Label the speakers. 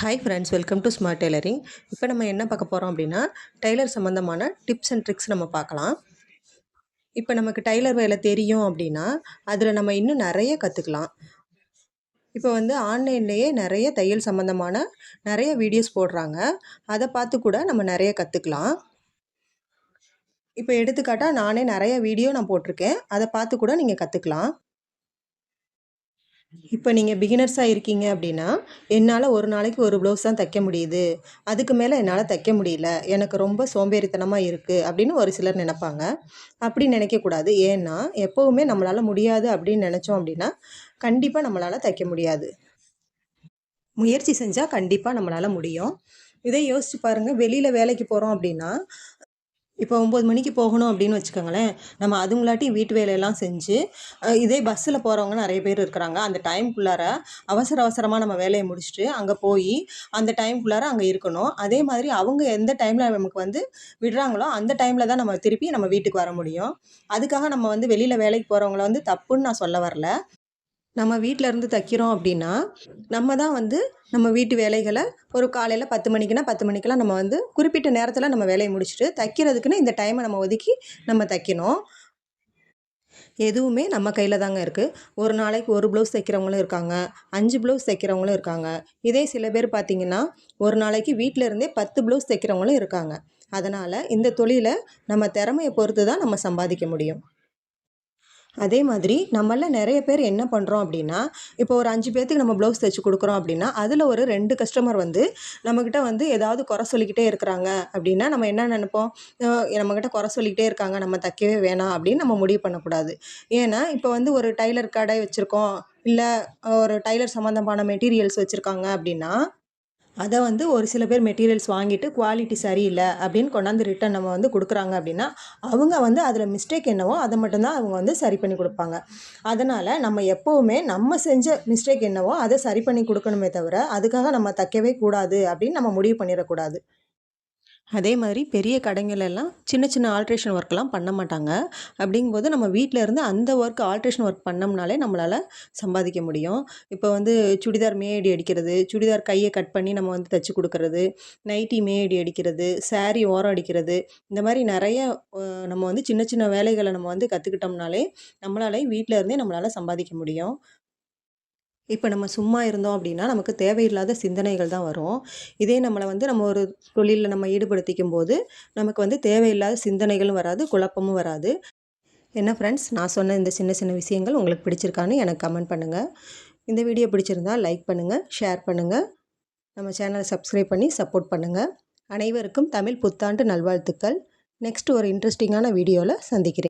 Speaker 1: Hi friends, welcome to smart tailoring. இப்போ நம்ம என்ன பார்க்க போகிறோம் அப்படின்னா, டெய்லர் சம்மந்தமான டிப்ஸ் அண்ட் ட்ரிக்ஸ் நம்ம பார்க்கலாம். இப்போ நமக்கு டெய்லர் வேலை தெரியும் அப்படின்னா, அதில் நம்ம இன்னும் நிறைய கற்றுக்கலாம். இப்போ வந்து ஆன்லைன்லேயே நிறைய தையல் சம்மந்தமான நிறைய வீடியோஸ் போடுறாங்க. அதை பார்த்து கூட நம்ம நிறைய கற்றுக்கலாம். இப்போ எடுத்துக்காட்டாக நானே நிறைய வீடியோ நான் போட்டிருக்கேன். அதை பார்த்து கூட நீங்கள் கற்றுக்கலாம். இப்போ நீங்கள் பிகினர்ஸாக இருக்கீங்க அப்படின்னா, என்னால் ஒரு நாளைக்கு ஒரு ப்ளவுஸ் தான் தைக்க முடியுது, அதுக்கு மேலே என்னால் தைக்க முடியல, எனக்கு ரொம்ப சோம்பேறித்தனமாக இருக்குது அப்படின்னு ஒரு சிலர் நினைப்பாங்க. அப்படி நினைக்கக்கூடாது. ஏன்னா எப்போவுமே நம்மளால் முடியாது அப்படின்னு நினச்சோம் அப்படின்னா கண்டிப்பாக நம்மளால் தைக்க முடியாது. முயற்சி செஞ்சால் கண்டிப்பாக நம்மளால் முடியும். இதை யோசிச்சு பாருங்கள். வெளியில் வேலைக்கு போகிறோம் அப்படின்னா, இப்போ 9 மணிக்கு போகணும் அப்படின்னு வச்சுக்கோங்களேன். நம்ம அதுங்களாட்டி வீட்டு வேலையெல்லாம் செஞ்சு இதே பஸ்ஸில் போகிறவங்க நிறைய பேர் இருக்கிறாங்க. அந்த டைம்குள்ளார அவசர அவசரமாக நம்ம வேலையை முடிச்சுட்டு அங்கே போய் அந்த டைம்குள்ளார அங்கே இருக்கணும். அதே மாதிரி அவங்க எந்த டைமில் நமக்கு வந்து விடுறாங்களோ அந்த டைமில் தான் நம்ம திருப்பி நம்ம வீட்டுக்கு வர முடியும். அதுக்காக நம்ம வந்து வெளியில் வேலைக்கு போகிறவங்கள வந்து தப்புன்னு நான் சொல்ல வரல. நம்ம வீட்டில் இருந்து தைக்கிறோம் அப்படின்னா, நம்ம தான் வந்து நம்ம வீட்டு வேலைகளை ஒரு காலையில் 10 மணிக்குன்னா 10 மணிக்கெல்லாம் நம்ம வந்து குறிப்பிட்ட நேரத்தில் நம்ம வேலையை முடிச்சுட்டு தைக்கிறதுக்குன்னு இந்த டைமை நம்ம ஒதுக்கி நம்ம தைக்கணும். எதுவுமே நம்ம கையில் தாங்க இருக்குது. ஒரு நாளைக்கு ஒரு ப்ளவுஸ் தைக்கிறவங்களும் இருக்காங்க, 5 ப்ளவுஸ் தைக்கிறவங்களும் இருக்காங்க. இதே சில பேர் பார்த்திங்கன்னா, ஒரு நாளைக்கு வீட்டில் இருந்தே 10 ப்ளவுஸ் தைக்கிறவங்களும் இருக்காங்க. அதனால் இந்த தொழிலை நம்ம திறமையை பொறுத்து தான் நம்ம சம்பாதிக்க முடியும். அதே மாதிரி நம்மள நிறைய பேர் என்ன பண்ணுறோம் அப்படின்னா, இப்போ ஒரு 5 பேத்துக்கு நம்ம ப்ளவுஸ் தைச்சு கொடுக்குறோம் அப்படின்னா, அதில் ஒரு 2 கஸ்டமர் வந்து நம்மக்கிட்ட வந்து ஏதாவது குறை சொல்லிக்கிட்டே இருக்கிறாங்க அப்படின்னா, நம்ம என்ன நினைப்போம், நம்மக்கிட்ட குறை சொல்லிக்கிட்டே இருக்காங்க, நம்ம தைக்கவே வேணாம் அப்படின்னு நம்ம முடிவு பண்ணக்கூடாது. ஏன்னா இப்போ வந்து ஒரு டைலர் கடை வச்சுருக்கோம், இல்லை ஒரு டைலர் சம்மந்தமான மெட்டீரியல்ஸ் வச்சுருக்காங்க அப்படின்னா, அதை வந்து ஒரு சில பேர் மெட்டீரியல்ஸ் வாங்கிட்டு குவாலிட்டி சரியில்லை அப்படின்னு கொண்டாந்து ரிட்டன் நம்ம வந்து கொடுக்குறாங்க அப்படின்னா, அவங்க வந்து அதில் மிஸ்டேக் என்னவோ அதை மட்டும்தான் அவங்க வந்து சரி பண்ணி கொடுப்பாங்க. அதனால் நம்ம எப்போவுமே நம்ம செஞ்ச மிஸ்டேக் என்னவோ அதை சரி பண்ணி கொடுக்கணுமே தவிர, அதுக்காக நம்ம தைக்கவே கூடாது அப்படின்னு நம்ம முடிவு பண்ணிடக்கூடாது. அதே மாதிரி பெரிய கடைங்கள் எல்லாம் சின்ன சின்ன ஆல்ட்ரேஷன் ஒர்க்லாம் பண்ண மாட்டாங்க. அப்படிங்கும்போது நம்ம வீட்டில் இருந்து அந்த ஒர்க் ஆல்ட்ரேஷன் ஒர்க் பண்ணோம்னாலே நம்மளால் சம்பாதிக்க முடியும். இப்போ வந்து சுடிதார் மேயடி அடிக்கிறது, சுடிதார் கையை கட் பண்ணி நம்ம வந்து தைச்சு கொடுக்கறது, நைட்டி மேயடி அடிக்கிறது, சாரீ ஓரம் அடிக்கிறது, இந்த மாதிரி நிறைய நம்ம வந்து சின்ன சின்ன வேலைகளை நம்ம வந்து கற்றுக்கிட்டோம்னாலே நம்மளாலே வீட்டில் இருந்தே நம்மளால் சம்பாதிக்க முடியும். இப்போ நம்ம சும்மா இருந்தோம் அப்படின்னா, நமக்கு தேவையில்லாத சிந்தனைகள் தான் வரும். இதே நம்மள வந்து நம்ம ஒரு தொழில்ல நம்ம ஈடுபடுத்திக்கும்போது, நமக்கு வந்து தேவையில்லாத சிந்தனைகளும் வராது, குழப்பமும் வராது. என்ன ஃப்ரெண்ட்ஸ், நான் சொன்ன இந்த சின்ன சின்ன விஷயங்கள் உங்களுக்கு பிடிச்சிருக்கான்னு எனக்கு கமெண்ட் பண்ணுங்கள். இந்த வீடியோ பிடிச்சிருந்தா லைக் பண்ணுங்கள், ஷேர் பண்ணுங்கள். நம்ம சேனலை சப்ஸ்கிரைப் பண்ணி சப்போர்ட் பண்ணுங்கள். அனைவருக்கும் தமிழ் புத்தாண்டு நல்வாழ்த்துக்கள். நெக்ஸ்ட் ஒரு இன்ட்ரெஸ்டிங்கான வீடியோவில் சந்திக்கிறேன்.